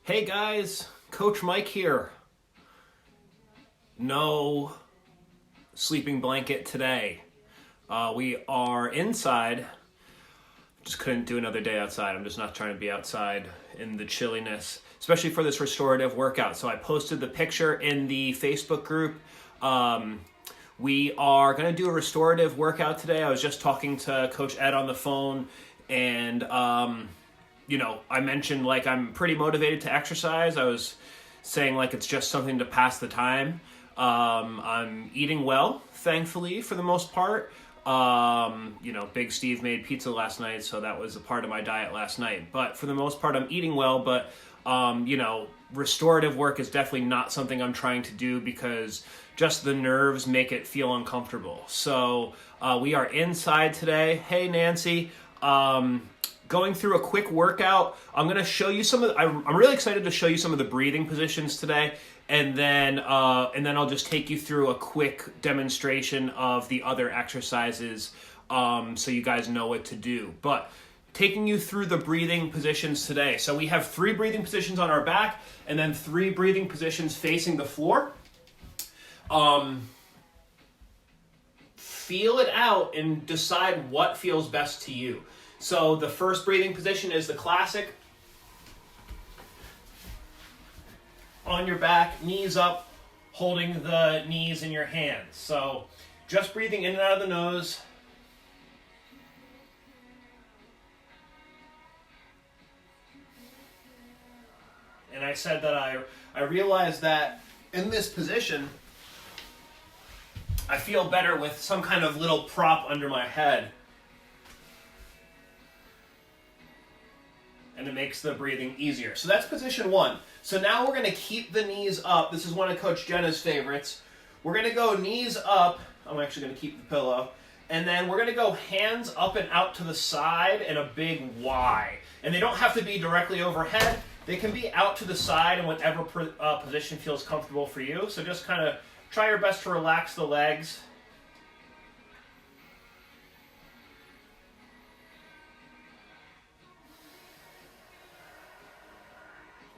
Hey guys, Coach Mike here. No sleeping blanket today. We are inside. Just couldn't do another day outside. I'm just not trying to be outside in the chilliness, especially for this restorative workout. So I posted the picture in the Facebook group. We are going to do a restorative workout today. I was just talking to Coach Ed on the phone, and I mentioned like I'm pretty motivated to exercise. I was saying like it's just something to pass the time. I'm eating well, thankfully, for the most part. Big Steve made pizza last night, so that was a part of my diet last night. But for the most part, I'm eating well, but, restorative work is definitely not something I'm trying to do because just the nerves make it feel uncomfortable. So we are inside today. Hey, Nancy. Going through a quick workout. I'm going to show you I'm really excited to show you some of the breathing positions today. And then I'll just take you through a quick demonstration of the other exercises so you guys know what to do. But taking you through the breathing positions today. So we have 3 breathing positions on our back and then 3 breathing positions facing the floor. Feel it out and decide what feels best to you. So the first breathing position is the classic. On your back, knees up, holding the knees in your hands. So just breathing in and out of the nose. And I said that I realized that in this position, I feel better with some kind of little prop under my head. And it makes the breathing easier. So that's position 1. So now we're going to keep the knees up. This is one of Coach Jenna's favorites. We're going to go knees up. I'm actually going to keep the pillow. And then we're going to go hands up and out to the side in a big Y. And they don't have to be directly overhead. They can be out to the side in whatever position feels comfortable for you. So just kind of try your best to relax the legs.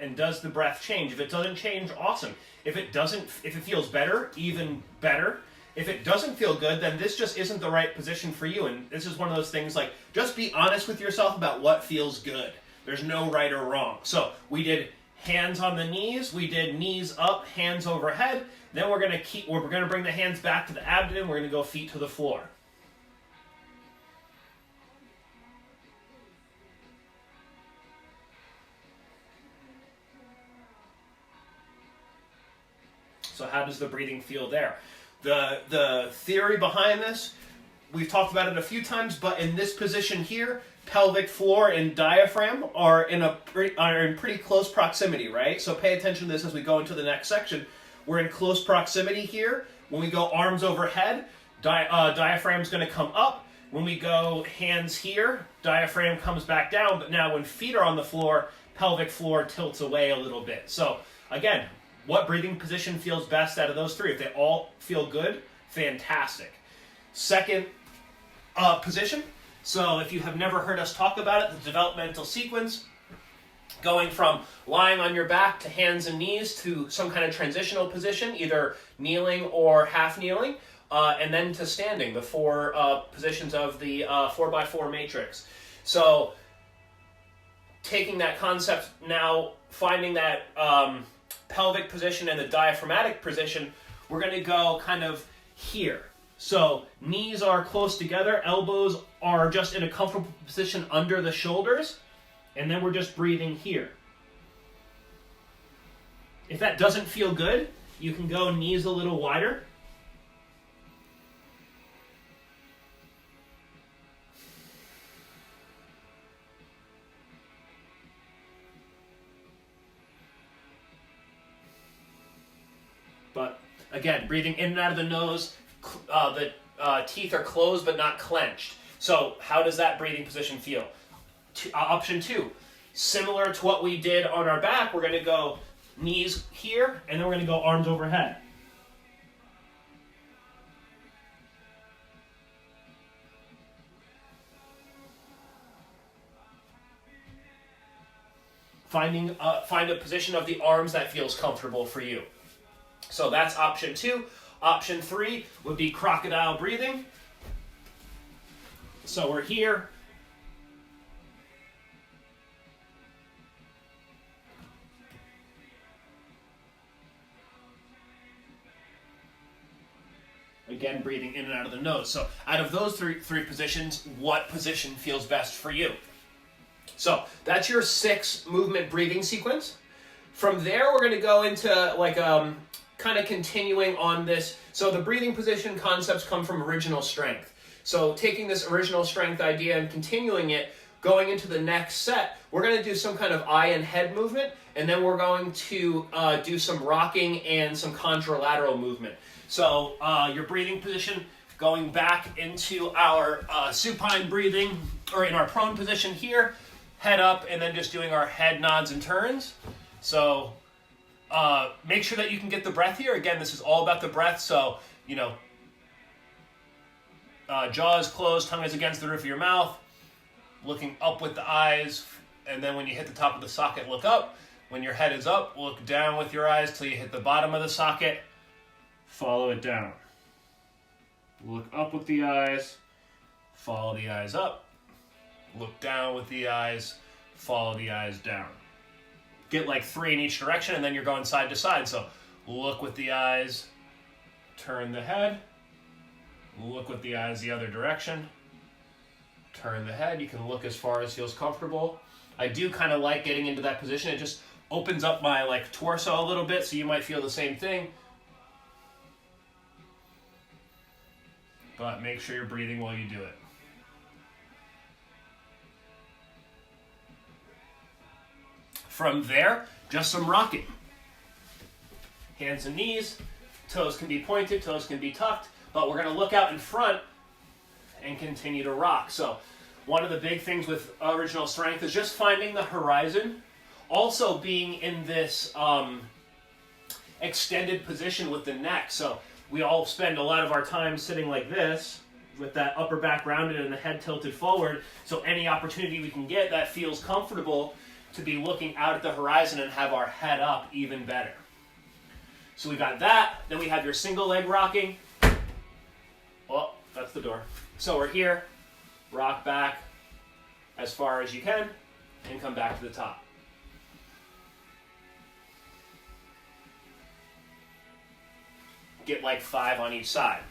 And does the breath change? If it doesn't change, awesome. If it feels better, even better. If it doesn't feel good, then this just isn't the right position for you. And this is one of those things like, just be honest with yourself about what feels good. There's no right or wrong. So we did hands on the knees, we did knees up, hands overhead. Then we're gonna bring the hands back to the abdomen, we're gonna go feet to the floor. So how does the breathing feel there? The theory behind this, we've talked about it a few times, but in this position here, pelvic floor and diaphragm are in pretty close proximity, right? So pay attention to this as we go into the next section. We're in close proximity here. When we go arms overhead, diaphragm's going to come up. When we go hands here, diaphragm comes back down. But now when feet are on the floor, pelvic floor tilts away a little bit. So again, what breathing position feels best out of those 3? If they all feel good, fantastic. Second position. So if you have never heard us talk about it, the developmental sequence, going from lying on your back to hands and knees to some kind of transitional position, either kneeling or half kneeling, and then to standing, the 4 positions of the 4x4 matrix. So taking that concept now, finding that pelvic position and the diaphragmatic position, we're going to go kind of here. So knees are close together, elbows are just in a comfortable position under the shoulders, and then we're just breathing here. If that doesn't feel good, you can go knees a little wider. But again, breathing in and out of the nose, the teeth are closed but not clenched. So how does that breathing position feel? Option 2, similar to what we did on our back, we're going to go knees here, and then we're going to go arms overhead. find a position of the arms that feels comfortable for you. So that's option 2. Option 3 would be crocodile breathing. So we're here. Again, breathing in and out of the nose. So out of those three positions, what position feels best for you? So that's your 6 movement breathing sequence. From there, we're going to go into like kind of continuing on this. So the breathing position concepts come from original strength. So taking this original strength idea and continuing it, going into the next set, we're going to do some kind of eye and head movement, and then we're going to do some rocking and some contralateral movement. So your breathing position, going back into our supine breathing, or in our prone position here, head up, and then just doing our head nods and turns. So make sure that you can get the breath here. Again, this is all about the breath. So, you know, jaw is closed, tongue is against the roof of your mouth, looking up with the eyes, and then when you hit the top of the socket, look up. When your head is up, look down with your eyes till you hit the bottom of the socket. Follow it down. Look up with the eyes, follow the eyes up. Look down with the eyes, follow the eyes down. Get like 3 in each direction, and then you're going side to side. So look with the eyes, turn the head, look with the eyes the other direction, turn the head. You can look as far as feels comfortable. I do kind of like getting into that position. It just opens up my like torso a little bit, so you might feel the same thing. But make sure you're breathing while you do it. From there, just some rocking. Hands and knees, toes can be pointed, toes can be tucked, but we're going to look out in front and continue to rock. So one of the big things with original strength is just finding the horizon, also being in this extended position with the neck. So we all spend a lot of our time sitting like this with that upper back rounded and the head tilted forward. So any opportunity we can get that feels comfortable to be looking out at the horizon and have our head up, even better. So we got that. Then we have your single leg rocking. Oh, that's the door. So we're here. Rock back as far as you can and come back to the top. Get like 5 on each side.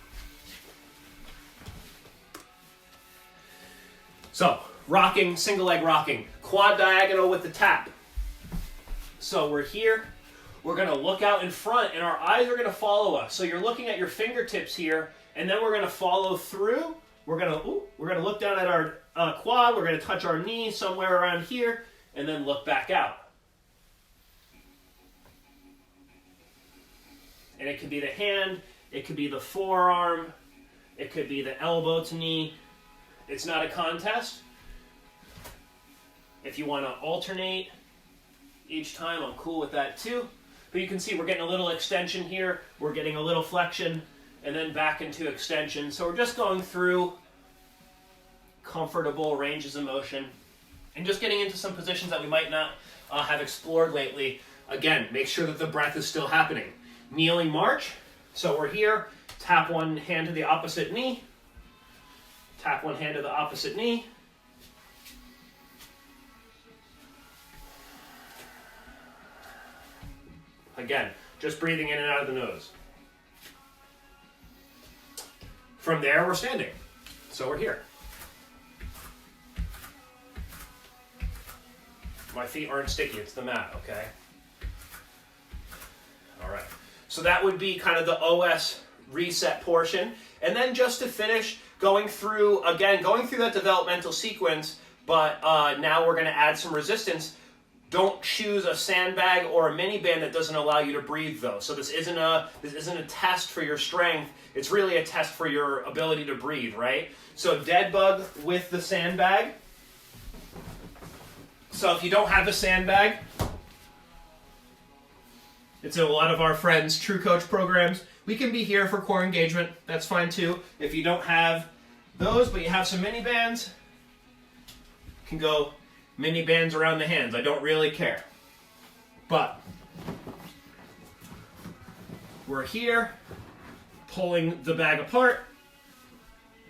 So, rocking, single leg rocking, quad diagonal with the tap. So we're here, we're gonna look out in front and our eyes are gonna follow us. So you're looking at your fingertips here, and then we're gonna follow through. We're gonna look down at our quad, we're gonna touch our knee somewhere around here, and then look back out. And it could be the hand, it could be the forearm, it could be the elbow to knee. It's not a contest. If you want to alternate each time, I'm cool with that too. But you can see we're getting a little extension here, we're getting a little flexion, and then back into extension. So we're just going through comfortable ranges of motion and just getting into some positions that we might not have explored lately. Again, make sure that the breath is still happening. Kneeling march. So we're here, tap one hand to the opposite knee, tap one hand to the opposite knee. Again, just breathing in and out of the nose. From there, we're standing. So we're here. My feet aren't sticky, it's the mat, okay? All right. So that would be kind of the OS reset portion. And then just to finish, going through that developmental sequence, but now we're going to add some resistance. Don't choose a sandbag or a mini band that doesn't allow you to breathe, though. So this isn't a test for your strength. It's really a test for your ability to breathe, right? So Deadbug with the sandbag. So if you don't have a sandbag, it's in a lot of our friends' True Coach programs. We can be here for core engagement. That's fine too. If you don't have those, but you have some mini bands, you can go mini bands around the hands. I don't really care. But we're here, pulling the bag apart.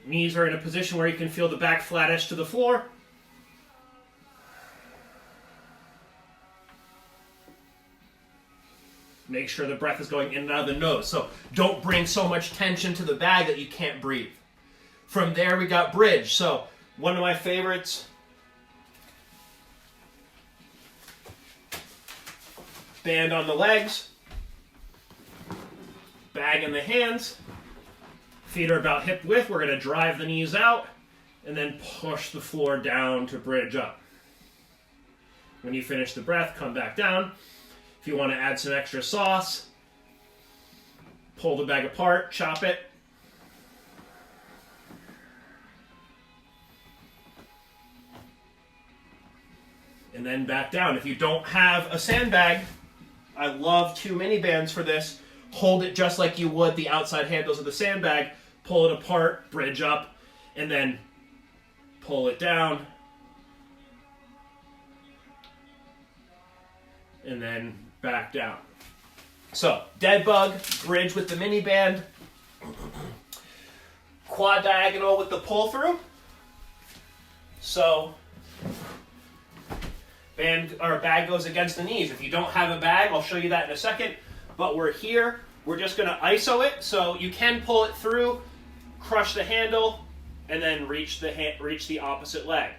Knees are in a position where you can feel the back flat-ish to the floor. Make sure the breath is going in and out of the nose. So don't bring so much tension to the bag that you can't breathe. From there, we got bridge. So one of my favorites. Band on the legs. Bag in the hands. Feet are about hip width. We're going to drive the knees out and then push the floor down to bridge up. When you finish the breath, come back down. If you want to add some extra sauce, pull the bag apart, chop it. And then back down. If you don't have a sandbag, I love 2 mini bands for this. Hold it just like you would the outside handles of the sandbag. Pull it apart, bridge up, and then pull it down. And then back down. So, Deadbug, bridge with the mini band. Quad diagonal with the pull through. So, bag goes against the knees. If you don't have a bag, I'll show you that in a second. But we're here. We're just going to ISO it. So you can pull it through, crush the handle, and then reach the opposite leg.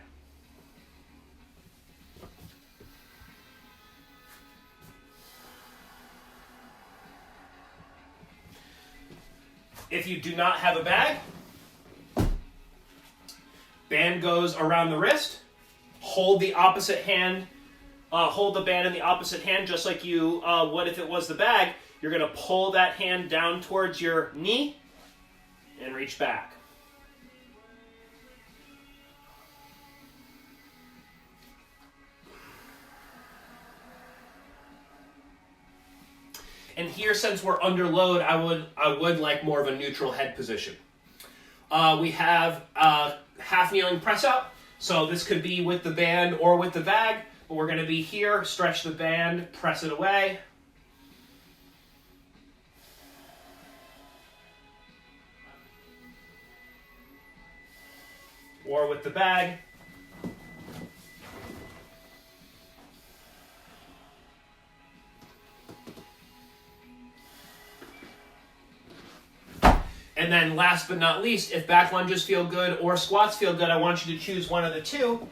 If you do not have a bag, band goes around the wrist. Hold the opposite hand. Hold the band in the opposite hand just like you would if it was the bag. You're going to pull that hand down towards your knee and reach back. And here, since we're under load, I would like more of a neutral head position. We have half kneeling press out. So this could be with the band or with the bag. But we're going to be here, stretch the band, press it away. Or with the bag. And then last but not least, if back lunges feel good or squats feel good, I want you to choose one of the two.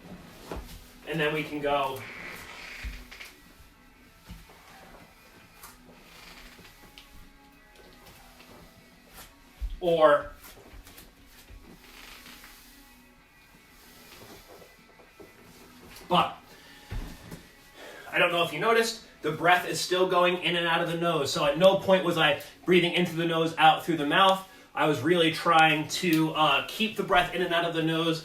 And then we can go or but I don't know if you noticed, the breath is still going in and out of the nose. So at no point was I breathing into the nose, out through the mouth. I was really trying to keep the breath in and out of the nose.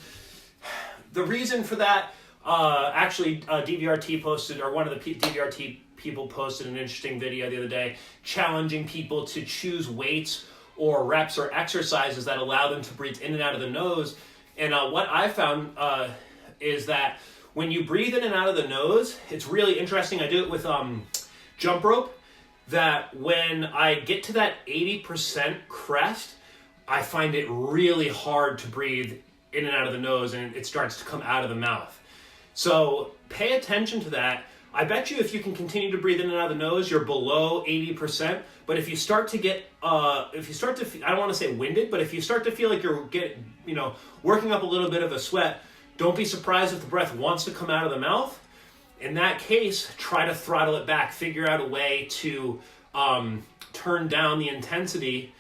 The reason for that, DVRT posted, or one of the DVRT people posted an interesting video the other day, challenging people to choose weights or reps or exercises that allow them to breathe in and out of the nose. And what I found is that when you breathe in and out of the nose, it's really interesting. I do it with jump rope, that when I get to that 80% crest, I find it really hard to breathe in and out of the nose, and it starts to come out of the mouth. So pay attention to that. I bet you if you can continue to breathe in and out of the nose, you're below 80%. But if you start to get, I don't want to say winded, but if you start to feel like you're working up a little bit of a sweat, don't be surprised if the breath wants to come out of the mouth. In that case, try to throttle it back. Figure out a way to turn down the intensity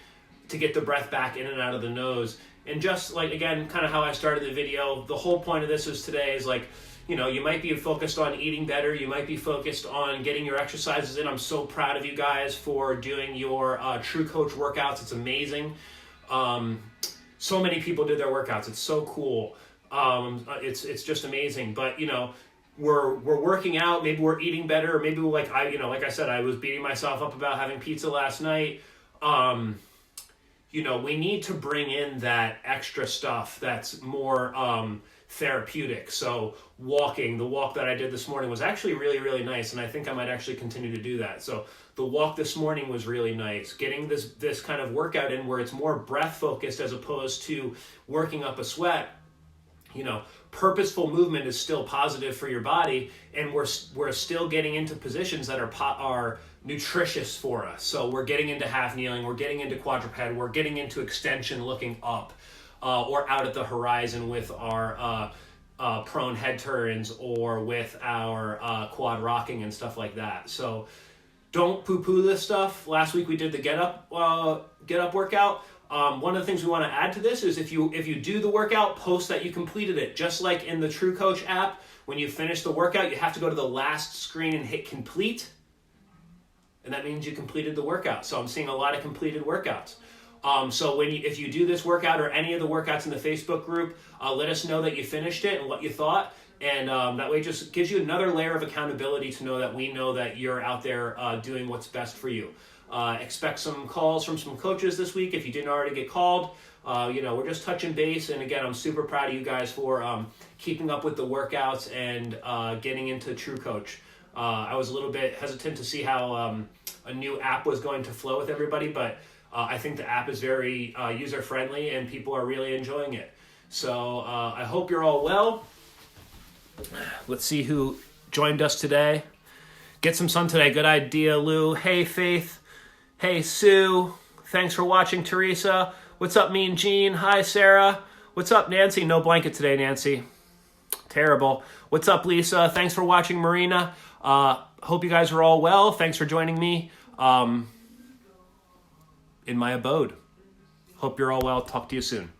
to get the breath back in and out of the nose. And just like, again, kind of how I started the video, the whole point of this is today is like, you might be focused on eating better. You might be focused on getting your exercises in. I'm so proud of you guys for doing your True Coach workouts. It's amazing. So many people did their workouts. It's so cool. It's just amazing. But, we're working out. Maybe we're eating better. Or maybe like I said, I was beating myself up about having pizza last night. We need to bring in that extra stuff that's more therapeutic. So walking, the walk that I did this morning was actually really, really nice, and I think I might actually continue to do that. So the walk this morning was really nice. Getting this kind of workout in where it's more breath focused as opposed to working up a sweat. You know, purposeful movement is still positive for your body, and we're still getting into positions that are nutritious for us. So we're getting into half kneeling, we're getting into quadruped, we're getting into extension looking up, or out at the horizon with our prone head turns, or with our quad rocking and stuff like that. So don't poo-poo this stuff. Last week we did the get up workout. One of the things we want to add to this is if you do the workout, post that you completed it. Just like in the True Coach app, when you finish the workout, you have to go to the last screen and hit complete. And that means you completed the workout. So I'm seeing a lot of completed workouts. So if you do this workout or any of the workouts in the Facebook group, let us know that you finished it and what you thought. And that way it just gives you another layer of accountability to know that we know that you're out there doing what's best for you. Expect some calls from some coaches this week if you didn't already get called. We're just touching base. And again, I'm super proud of you guys for keeping up with the workouts and getting into True Coach. I was a little bit hesitant to see how a new app was going to flow with everybody, but I think the app is very user-friendly and people are really enjoying it. So I hope you're all well. Let's see who joined us today. Get some sun today. Good idea, Lou. Hey, Faith. Hey, Sue. Thanks for watching, Teresa. What's up, Mean Gene? Hi, Sarah. What's up, Nancy? No blanket today, Nancy. Terrible. What's up, Lisa? Thanks for watching, Marina. Hope you guys are all well. Thanks for joining me in my abode. Hope you're all well. Talk to you soon.